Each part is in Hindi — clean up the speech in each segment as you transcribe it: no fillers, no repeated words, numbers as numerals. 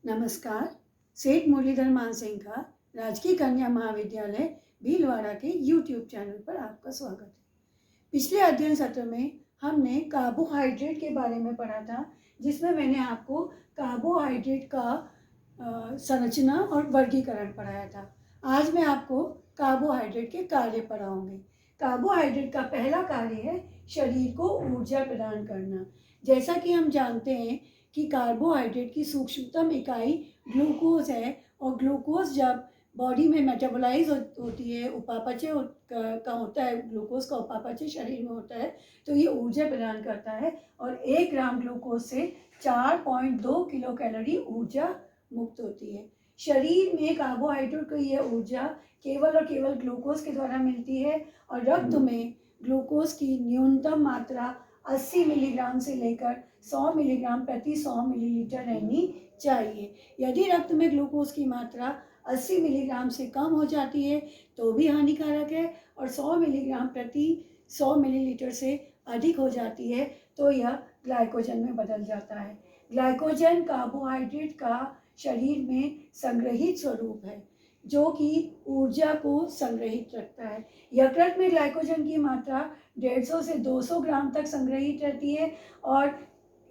नमस्कार। सेठ मुरलीधर मानसिंह का राजकीय कन्या महाविद्यालय भीलवाड़ा के यूट्यूब चैनल पर आपका स्वागत है। पिछले अध्ययन सत्र में हमने कार्बोहाइड्रेट के बारे में पढ़ा था, जिसमें मैंने आपको कार्बोहाइड्रेट का संरचना और वर्गीकरण पढ़ाया था। आज मैं आपको कार्बोहाइड्रेट के कार्य पढ़ाऊंगी। कार्बोहाइड्रेट का पहला कार्य है शरीर को ऊर्जा प्रदान करना। जैसा कि हम जानते हैं कि कार्बोहाइड्रेट की सूक्ष्मतम इकाई ग्लूकोज है, और ग्लूकोज जब बॉडी में मेटाबोलाइज होती है, उपापचय का होता है, ग्लूकोज का उपापचय शरीर में होता है, तो ये ऊर्जा प्रदान करता है। और 1 ग्राम ग्लूकोज से 4.2 किलो कैलोरी ऊर्जा मुक्त होती है। शरीर में कार्बोहाइड्रेट को यह ऊर्जा केवल और केवल ग्लूकोज के द्वारा मिलती है, और रक्त में ग्लूकोज की न्यूनतम मात्रा 80 मिलीग्राम से लेकर 100 मिलीग्राम प्रति 100 मिलीलीटर रहनी चाहिए। यदि रक्त में ग्लूकोज की मात्रा 80 मिलीग्राम से कम हो जाती है तो भी हानिकारक है, और 100 मिलीग्राम प्रति 100 मिलीलीटर से अधिक हो जाती है तो यह ग्लाइकोजन में बदल जाता है। ग्लाइकोजन कार्बोहाइड्रेट का शरीर में संग्रहित स्वरूप है, जो कि ऊर्जा को संग्रहित रखता है। यकृत में ग्लाइकोजन की मात्रा 150 से 200 ग्राम तक संग्रहित रहती है, और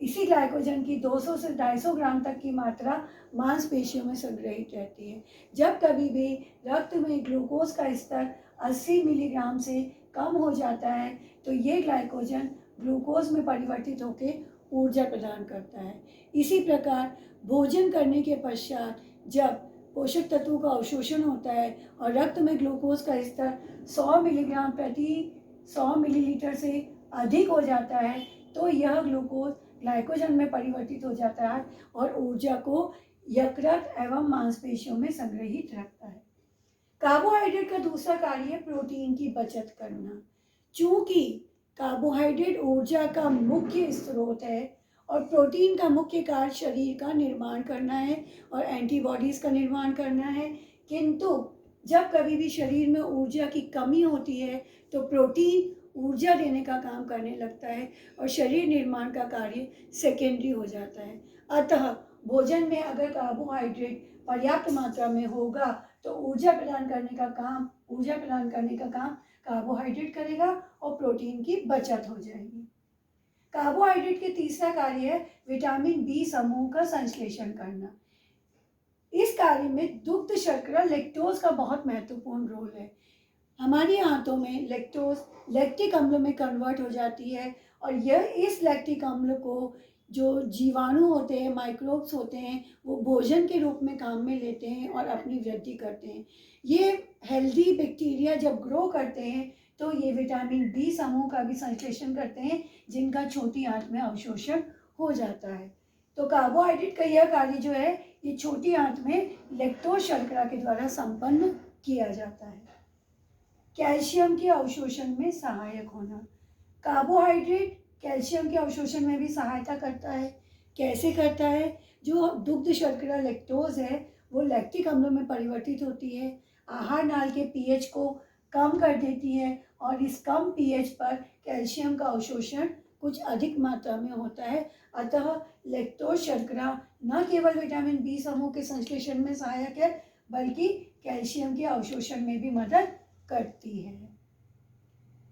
इसी ग्लाइकोजन की 200 से 250 ग्राम तक की मात्रा मांसपेशियों में संग्रहित रहती है। जब कभी भी रक्त में ग्लूकोज का स्तर 80 मिलीग्राम से कम हो जाता है तो ये ग्लाइकोजन ग्लूकोज में परिवर्तित होकर ऊर्जा प्रदान करता है। इसी प्रकार भोजन करने के पश्चात जब पोषक तत्वों का अवशोषण होता है और रक्त में ग्लूकोज का स्तर 100 मिलीग्राम प्रति 100 मिलीलीटर से अधिक हो जाता है तो यह ग्लूकोज ग्लाइकोजन में परिवर्तित हो जाता है और ऊर्जा को यकृत एवं मांसपेशियों में संग्रहित रखता है। कार्बोहाइड्रेट का दूसरा कार्य है प्रोटीन की बचत करना। चूंकि कार्बोहाइड्रेट ऊर्जा का मुख्य स्रोत है और प्रोटीन का मुख्य कार्य शरीर का निर्माण करना है और एंटीबॉडीज का निर्माण करना है, किंतु जब कभी भी शरीर में ऊर्जा की कमी होती है तो प्रोटीन ऊर्जा देने का काम करने लगता है और शरीर निर्माण का कार्य सेकेंडरी हो जाता है। अतः भोजन में अगर कार्बोहाइड्रेट पर्याप्त मात्रा में होगा तो ऊर्जा प्रदान करने का काम कार्बोहाइड्रेट करेगा और प्रोटीन की बचत हो जाएगी। कार्बोहाइड्रेट के तीसरा कार्य है विटामिन बी समूह का संश्लेषण करना। इस कार्य में दुग्ध शर्करा लैक्टोज का बहुत महत्वपूर्ण रोल है। हमारी आंतों में लैक्टोज लैक्टिक अम्ल में कन्वर्ट हो जाती है, और यह इस लैक्टिक अम्ल को जो जीवाणु होते हैं, माइक्रोब्स होते हैं, वो भोजन के रूप में काम में लेते हैं और अपनी वृद्धि करते हैं। ये हेल्दी बैक्टीरिया जब ग्रो करते हैं तो ये विटामिन बी समूह का भी संश्लेषण करते हैं, जिनका छोटी आंत में अवशोषण हो जाता है। तो कार्बोहाइड्रेट का यह कार्य जो है ये छोटी आंत में लैक्टोज शर्करा के द्वारा संपन्न किया जाता है। कैल्शियम के अवशोषण में सहायक होना। कार्बोहाइड्रेट कैल्शियम के अवशोषण में भी सहायता करता है। कैसे करता है? जो दुग्ध शर्करा लैक्टोज है वो लैक्टिक अम्ल में परिवर्तित होती है, आहार नाल के पीएच को कम कर देती है, और इस कम पीएच पर कैल्शियम का अवशोषण कुछ अधिक मात्रा में होता है। अतः लैक्टोज शर्करा न केवल विटामिन बी समूह के संश्लेषण में सहायक है बल्कि कैल्शियम के अवशोषण में भी मदद करती है।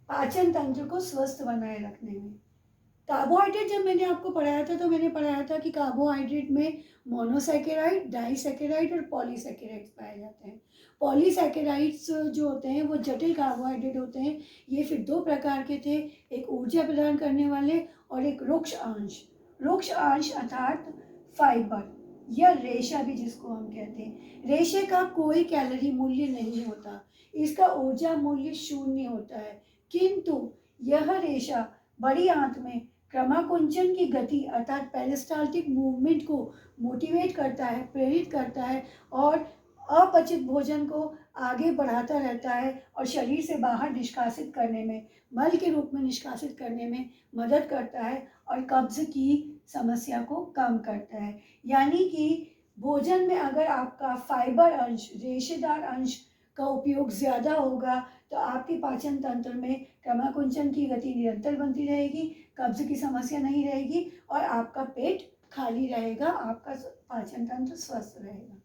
पाचन तंत्र को स्वस्थ बनाए रखने में कार्बोहाइड्रेट जब मैंने आपको पढ़ाया था तो मैंने पढ़ाया था कि कार्बोहाइड्रेट में मोनोसैकेराइड, डाइसैकेराइड और पॉलीसैकेराइड्स पाए जाते हैं। पॉलीसैकेराइड्स जो होते हैं वो जटिल कार्बोहाइड्रेट होते हैं। ये फिर दो प्रकार के थे, एक ऊर्जा प्रदान करने वाले और एक रुक्ष अंश। रुक्ष अंश अर्थात फाइबर या रेशा भी जिसको हम कहते हैं। रेशे का कोई कैलोरी मूल्य नहीं होता, इसका ऊर्जा मूल्य 0 होता है, किंतु यह रेशा बड़ी आंत में क्रमाकुंचन की गति अर्थात पेरिस्टाल्टिक मूवमेंट को मोटिवेट करता है, प्रेरित करता है, और अपचित भोजन को आगे बढ़ाता रहता है और शरीर से बाहर निष्कासित करने में, मल के रूप में निष्कासित करने में मदद करता है और कब्ज की समस्या को कम करता है। यानी कि भोजन में अगर आपका फाइबर अंश, रेशेदार अंश का उपयोग ज़्यादा होगा तो आपके पाचन तंत्र में क्रमाकुंचन की गति निरंतर बनती रहेगी, कब्ज की समस्या नहीं रहेगी और आपका पेट खाली रहेगा, आपका पाचन तंत्र स्वस्थ रहेगा।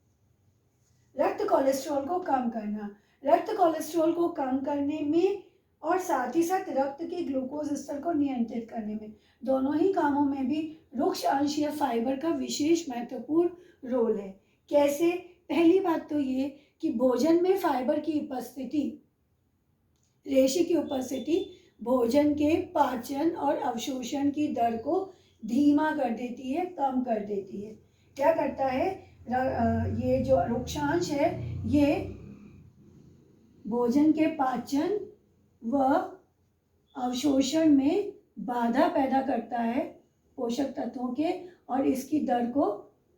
रक्त कोलेस्ट्रॉल को कम करना, रक्त कोलेस्ट्रॉल को कम करने में और साथ ही साथ रक्त के ग्लूकोज स्तर को नियंत्रित करने में, दोनों ही कामों में भी रुक्ष अंश या फाइबर का विशेष महत्वपूर्ण रोल है। कैसे? पहली बात तो ये कि भोजन में फाइबर की उपस्थिति, रेशे की उपस्थिति भोजन के पाचन और अवशोषण की दर को धीमा कर देती है, कम कर देती है। क्या करता है? ये जो रुक्षांश है ये भोजन के पाचन व अवशोषण में बाधा पैदा करता है पोषक तत्वों के, और इसकी दर को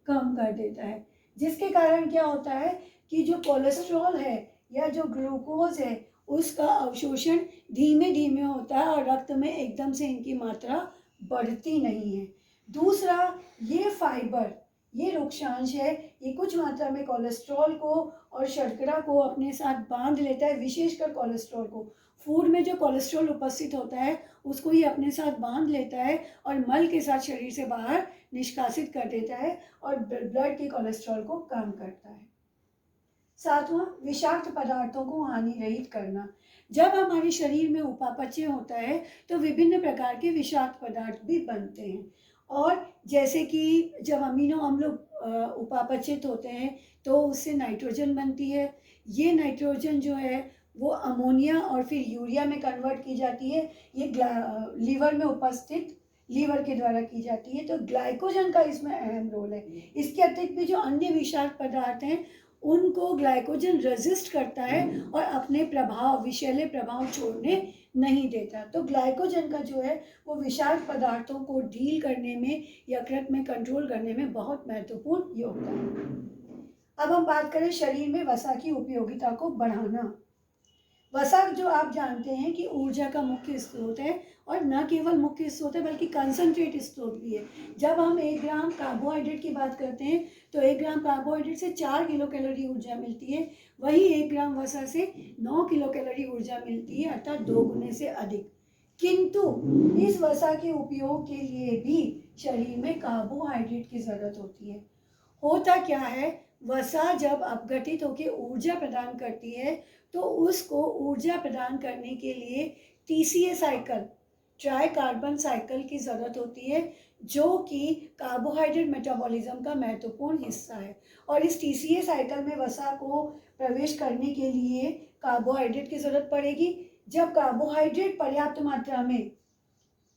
कम कर देता है, जिसके कारण क्या होता है कि जो कोलेस्ट्रॉल है या जो ग्लूकोज है उसका अवशोषण धीमे धीमे होता है और रक्त में एकदम से इनकी मात्रा बढ़ती नहीं है। दूसरा, ये फाइबर, ये रुक्षांश है, ये कुछ मात्रा में कोलेस्ट्रॉल को और शर्करा को अपने साथ बांध लेता है, विशेषकर कोलेस्ट्रॉल को। फूड में जो कोलेस्ट्रॉल उपस्थित होता है उसको ये अपने साथ बांध लेता है और मल के साथ शरीर से बाहर निष्कासित कर देता है और ब्लड के कोलेस्ट्रॉल को कम करता है। सातवां, विषाक्त पदार्थों को हानि रहित करना। जब हमारे शरीर में उपापचय होता है तो विभिन्न प्रकार के विषाक्त पदार्थ भी बनते हैं, और जैसे कि जब अमीनो अम्ल उपापचित होते हैं तो उससे नाइट्रोजन बनती है। ये नाइट्रोजन जो है वो अमोनिया और फिर यूरिया में कन्वर्ट की जाती है। ये लीवर में उपस्थित, लीवर के द्वारा की जाती है। तो ग्लाइकोजन का इसमें अहम रोल है। इसके अतिरिक्त भी जो अन्य विषाक्त पदार्थ हैं उनको ग्लाइकोजन रेजिस्ट करता है और अपने प्रभाव, विषैले प्रभाव छोड़ने नहीं देता। तो ग्लाइकोजन का जो है वो विषाक्त पदार्थों को डील करने में, यकृत में कंट्रोल करने में बहुत महत्वपूर्ण योगदान है। अब हम बात करें शरीर में वसा की उपयोगिता को बढ़ाना। वसा जो आप जानते हैं कि ऊर्जा का मुख्य स्रोत है, और न केवल मुख्य स्रोत है बल्कि कंसंट्रेट स्रोत भी है। जब हम 1 ग्राम कार्बोहाइड्रेट की बात करते हैं तो 1 ग्राम कार्बोहाइड्रेट से 4 किलो कैलोरी ऊर्जा मिलती है, वही 1 ग्राम वसा से 9 किलो कैलोरी ऊर्जा मिलती है, अर्थात 2 गुने से अधिक। किंतु इस वसा के उपयोग के लिए भी शरीर में कार्बोहाइड्रेट की जरूरत होती है। होता क्या है, वसा जब अपघटित होकर ऊर्जा प्रदान करती है तो उसको ऊर्जा प्रदान करने के लिए TCA cycle, try carbon cycle की ज़रूरत होती है, जो कि कार्बोहाइड्रेट मेटाबॉलिज्म का महत्वपूर्ण हिस्सा है। और इस TCA साइकिल में वसा को प्रवेश करने के लिए कार्बोहाइड्रेट की ज़रूरत पड़ेगी। जब कार्बोहाइड्रेट पर्याप्त मात्रा में,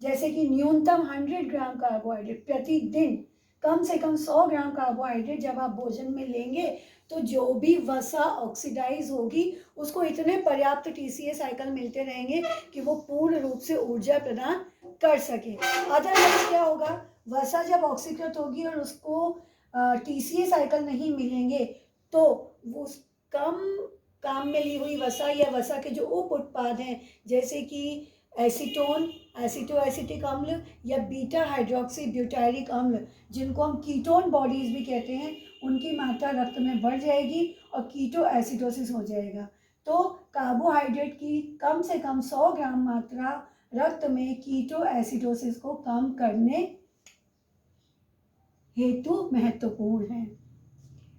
जैसे कि न्यूनतम 100 ग्राम कार्बोहाइड्रेट प्रतिदिन, कम से कम 100 ग्राम कार्बोहाइड्रेट जब आप भोजन में लेंगे तो जो भी वसा ऑक्सीडाइज होगी उसको इतने पर्याप्त TCA साइकिल मिलते रहेंगे कि वो पूर्ण रूप से ऊर्जा प्रदान कर सके। अदरवाइज क्या होगा, वसा जब ऑक्सीकृत होगी और उसको TCA साइकिल नहीं मिलेंगे तो वो कम काम में ली हुई वसा या वसा के जो उप उत्पाद हैं, जैसे कि एसीटोन, एसिटोएसिटिक अम्ल या बीटा हाइड्रोक्सी ब्यूटायरिक अम्ल, जिनको हम कीटोन बॉडीज भी कहते हैं, उनकी मात्रा रक्त में बढ़ जाएगी और कीटो एसिडोसिस हो जाएगा। तो कार्बोहाइड्रेट की कम से कम 100 ग्राम मात्रा रक्त में कीटो एसिडोसिस को कम करने हेतु महत्वपूर्ण है।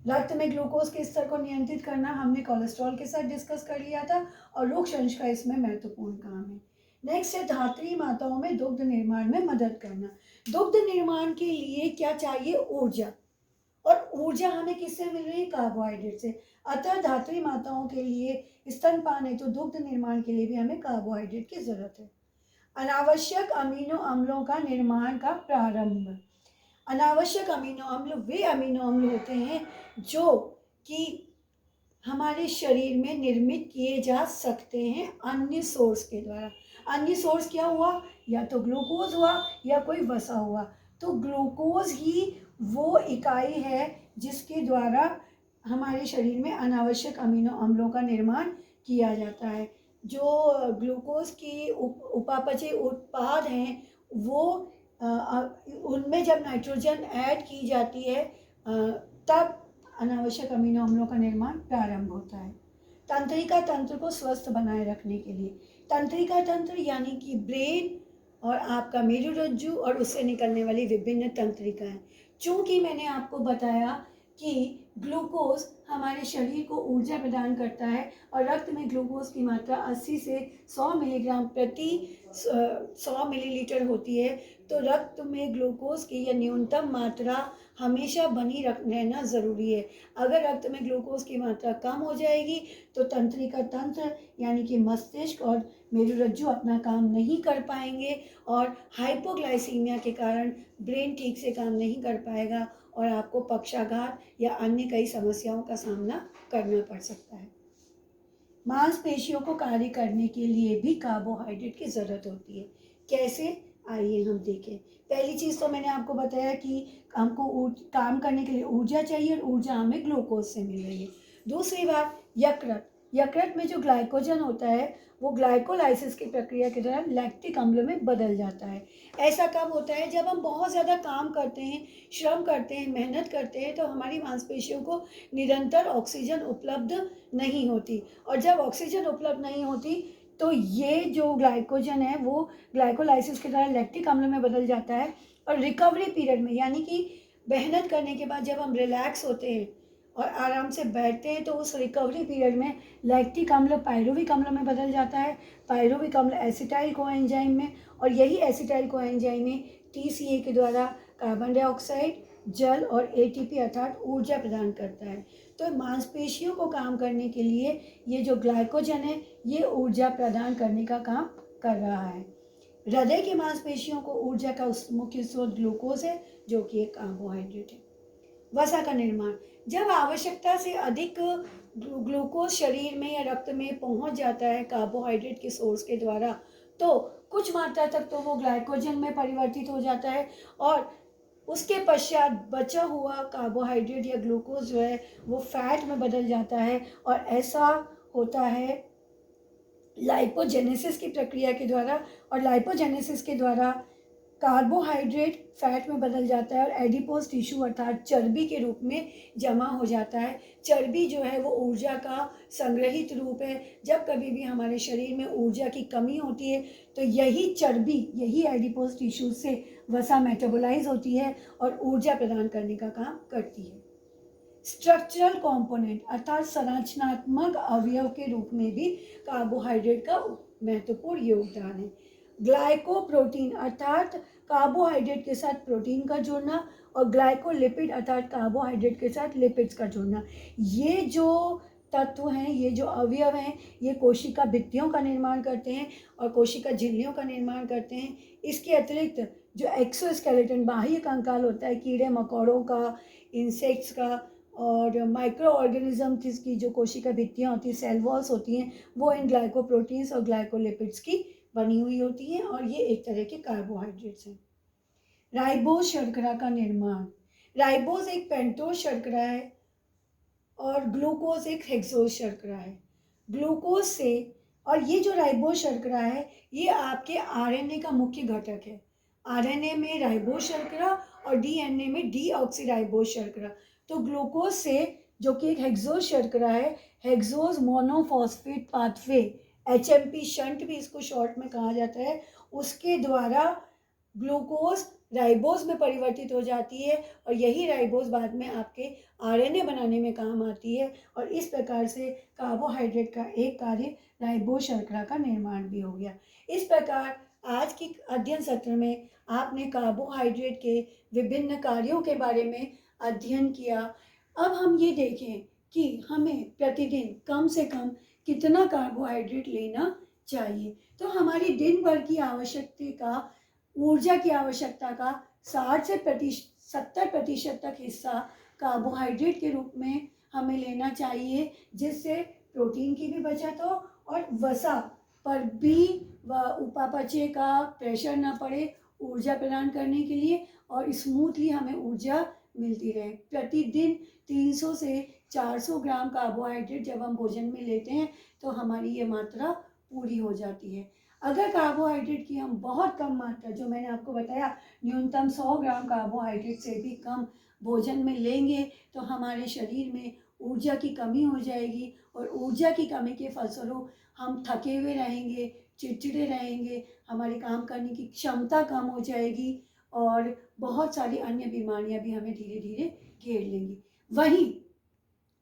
रक्त में ग्लूकोज के स्तर को नियंत्रित करना हमने कोलेस्ट्रॉल के साथ डिस्कस कर लिया था, और रुक्ष अंश का इसमें महत्वपूर्ण काम है। नेक्स्ट है धात्री माताओं में दुग्ध निर्माण में मदद करना। दुग्ध निर्माण के लिए क्या चाहिए? ऊर्जा, और ऊर्जा हमें किससे मिल रही है? कार्बोहाइड्रेट से। अतः धात्री माताओं के लिए स्तनपान है तो दुग्ध निर्माण के लिए भी हमें कार्बोहाइड्रेट की जरूरत है। अनावश्यक अमीनो अम्लों का निर्माण का प्रारंभ। अनावश्यक अमीनो अम्ल वे अमीनो अम्ल होते हैं जो कि हमारे शरीर में निर्मित किए जा सकते हैं अन्य सोर्स के द्वारा। अन्य सोर्स क्या हुआ? या तो ग्लूकोज हुआ या कोई वसा हुआ। तो ग्लूकोज ही वो इकाई है जिसके द्वारा हमारे शरीर में अनावश्यक अमीनो अम्लों का निर्माण किया जाता है। जो ग्लूकोज की उपापचय उत्पाद हैं वो उनमें जब नाइट्रोजन ऐड की जाती है तब अनावश्यक अमीनो अम्लों का निर्माण प्रारंभ होता है। तंत्रिका तंत्र को स्वस्थ बनाए रखने के लिए, तंत्रिका तंत्र यानी कि ब्रेन, और आपका मेरुरज्जु और उससे निकलने वाली विभिन्न तंत्रिकाएं। चूँकि मैंने आपको बताया कि ग्लूकोज हमारे शरीर को ऊर्जा प्रदान करता है और रक्त में ग्लूकोज की मात्रा 80 से 100 मिलीग्राम प्रति 100 मिलीलीटर होती है, तो रक्त में ग्लूकोज की यह न्यूनतम मात्रा हमेशा बनी रहना ज़रूरी है। अगर रक्त में ग्लूकोज की मात्रा कम हो जाएगी तो तंत्रिका तंत्र यानी कि मस्तिष्क और मेरुरज्जु अपना काम नहीं कर पाएंगे और हाइपोग्लाइसीमिया के कारण ब्रेन ठीक से काम नहीं कर पाएगा और आपको पक्षाघात या अन्य कई समस्याओं का सामना करना पड़ सकता है। मांसपेशियों को कार्य करने के लिए भी कार्बोहाइड्रेट की ज़रूरत होती है। कैसे, आइए हम देखें। पहली चीज़ तो मैंने आपको बताया कि हमको काम करने के लिए ऊर्जा चाहिए और ऊर्जा हमें ग्लूकोज से मिल रही है। दूसरी बात, यकृत। यकृत में जो ग्लाइकोजन होता है वो ग्लाइकोलाइसिस की प्रक्रिया के दौरान लैक्टिक अम्ल में बदल जाता है। ऐसा कब होता है? जब हम बहुत ज़्यादा काम करते हैं, श्रम करते हैं, मेहनत करते हैं, तो हमारी मांसपेशियों को निरंतर ऑक्सीजन उपलब्ध नहीं होती और जब ऑक्सीजन उपलब्ध नहीं होती तो ये जो ग्लाइकोजन है वो ग्लाइकोलाइसिस के दौरान लैक्टिक अम्ल में बदल जाता है और रिकवरी पीरियड में, यानी कि मेहनत करने के बाद जब हम रिलैक्स होते हैं और आराम से बैठते हैं तो उस रिकवरी पीरियड में लैक्टिक अम्ल पायरुविक अम्ल में बदल जाता है, पायरुविक अम्ल एसिटाइल कोएंजाइम में, और यही एसिटाइल कोएंजाइम में टीसीए के द्वारा कार्बन डाइऑक्साइड, जल और एटीपी अर्थात ऊर्जा प्रदान करता है। तो मांसपेशियों को काम करने के लिए ये जो ग्लाइकोजन है ये ऊर्जा प्रदान करने का काम कर रहा है। हृदय की मांसपेशियों को ऊर्जा का मुख्य स्रोत ग्लूकोज है जो कि एक कार्बोहाइड्रेट है। वसा का निर्माण, जब आवश्यकता से अधिक ग्लूकोज शरीर में या रक्त में पहुंच जाता है कार्बोहाइड्रेट के सोर्स के द्वारा, तो कुछ मात्रा तक तो वो ग्लाइकोजन में परिवर्तित हो जाता है और उसके पश्चात बचा हुआ कार्बोहाइड्रेट या ग्लूकोज जो है वो फैट में बदल जाता है और ऐसा होता है लाइपोजेनेसिस की प्रक्रिया के द्वारा, और लाइपोजेनेसिस के द्वारा कार्बोहाइड्रेट फैट में बदल जाता है और एडिपोज टिश्यू अर्थात चर्बी के रूप में जमा हो जाता है। चर्बी जो है वो ऊर्जा का संग्रहित रूप है। जब कभी भी हमारे शरीर में ऊर्जा की कमी होती है तो यही चर्बी, यही एडिपोज टिश्यू से वसा मेटाबोलाइज होती है और ऊर्जा प्रदान करने का काम करती है। स्ट्रक्चरल कंपोनेंट अर्थात संरचनात्मक अवयव के रूप में भी कार्बोहाइड्रेट का महत्वपूर्ण योगदान है। ग्लाइकोप्रोटीन अर्थात कार्बोहाइड्रेट के साथ प्रोटीन का जुड़ना और ग्लाइकोलिपिड अर्थात कार्बोहाइड्रेट के साथ लिपिड्स का जुड़ना, ये जो तत्व हैं, ये जो अवयव हैं, ये कोशिका भित्तियों का निर्माण करते हैं और कोशिका झिल्लियों का निर्माण करते हैं। इसके अतिरिक्त जो एक्सोस्केलेटन बाह्य कंकाल होता है कीड़े मकोड़ों का, इंसेक्ट्स का और माइक्रो ऑर्गेनिज्म की जो कोशिका भित्तियाँ होती हैं, सेल वॉल्स होती हैं, वो इन ग्लाइकोप्रोटीन्स और ग्लाइकोलिपिड्स की बनी हुई होती हैं और ये एक तरह के कार्बोहाइड्रेट्स हैं। राइबोज शर्करा का निर्माण, राइबोज एक पेंटोज शर्करा है और ग्लूकोज एक हेक्सोज शर्करा है। ग्लूकोज से, और ये जो राइबोज शर्करा है ये आपके आरएनए का मुख्य घटक है। आरएनए में राइबोज शर्करा और डीएनए में डीऑक्सीराइबोज शर्करा। तो ग्लूकोज से, जो कि एक हेक्सोज शर्करा है, hexose monophosphate pathway, HMP shunt भी इसको शॉर्ट में कहा जाता है, उसके द्वारा ग्लूकोज राइबोज में परिवर्तित हो जाती है और यही राइबोज बाद में आपके आरएनए बनाने में काम आती है और इस प्रकार से कार्बोहाइड्रेट का एक कार्य राइबोज शर्करा का निर्माण भी हो गया। इस प्रकार आज के अध्ययन सत्र में आपने कार्बोहाइड्रेट के विभिन्न कार्यों के बारे में अध्ययन किया। अब हम ये देखें कि हमें प्रतिदिन कम से कम कितना कार्बोहाइड्रेट लेना चाहिए। तो हमारी दिन भर की आवश्यकता का, ऊर्जा की आवश्यकता का 60 से 70% तक हिस्सा कार्बोहाइड्रेट के रूप में हमें लेना चाहिए, जिससे प्रोटीन की भी बचत हो और वसा पर भी उपापचय का प्रेशर ना पड़े ऊर्जा प्रदान करने के लिए और स्मूथली हमें ऊर्जा मिलती रहे। प्रतिदिन 300 से 400 ग्राम कार्बोहाइड्रेट जब हम भोजन में लेते हैं तो हमारी ये मात्रा पूरी हो जाती है। अगर कार्बोहाइड्रेट की हम बहुत कम मात्रा, जो मैंने आपको बताया न्यूनतम 100 ग्राम कार्बोहाइड्रेट से भी कम भोजन में लेंगे तो हमारे शरीर में ऊर्जा की कमी हो जाएगी और ऊर्जा की कमी के फलस्वरूप हम थके हुए रहेंगे, चिड़चिड़े रहेंगे, हमारी काम करने की क्षमता कम हो जाएगी और बहुत सारी अन्य बीमारियां भी हमें धीरे धीरे घेर लेंगी। वहीं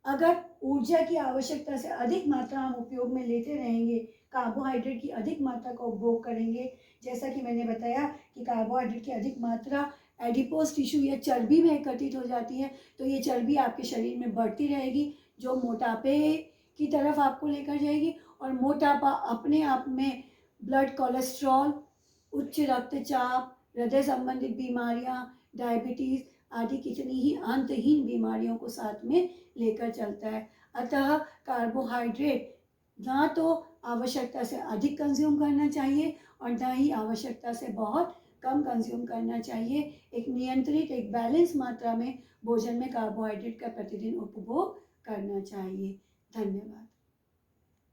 अगर ऊर्जा की आवश्यकता से अधिक मात्रा हम उपयोग में लेते रहेंगे, कार्बोहाइड्रेट की अधिक मात्रा का उपभोग करेंगे, जैसा कि मैंने बताया कि कार्बोहाइड्रेट की अधिक मात्रा एडिपोज टिश्यू या चर्बी में एकत्रित हो जाती है, तो ये चर्बी आपके शरीर में बढ़ती रहेगी, जो मोटापे की तरफ आपको लेकर जाएगी। और मोटापा अपने आप में ब्लड कोलेस्ट्रॉल, उच्च रक्तचाप, हृदय संबंधित बीमारियां, डायबिटीज़ आदि कितनी ही अंतहीन बीमारियों को साथ में लेकर चलता है। अतः कार्बोहाइड्रेट ना तो आवश्यकता से अधिक कंज्यूम करना चाहिए और ना ही आवश्यकता से बहुत कम कंज्यूम करना चाहिए। एक नियंत्रित, एक बैलेंस मात्रा में भोजन में कार्बोहाइड्रेट का प्रतिदिन उपभोग करना चाहिए। धन्यवाद।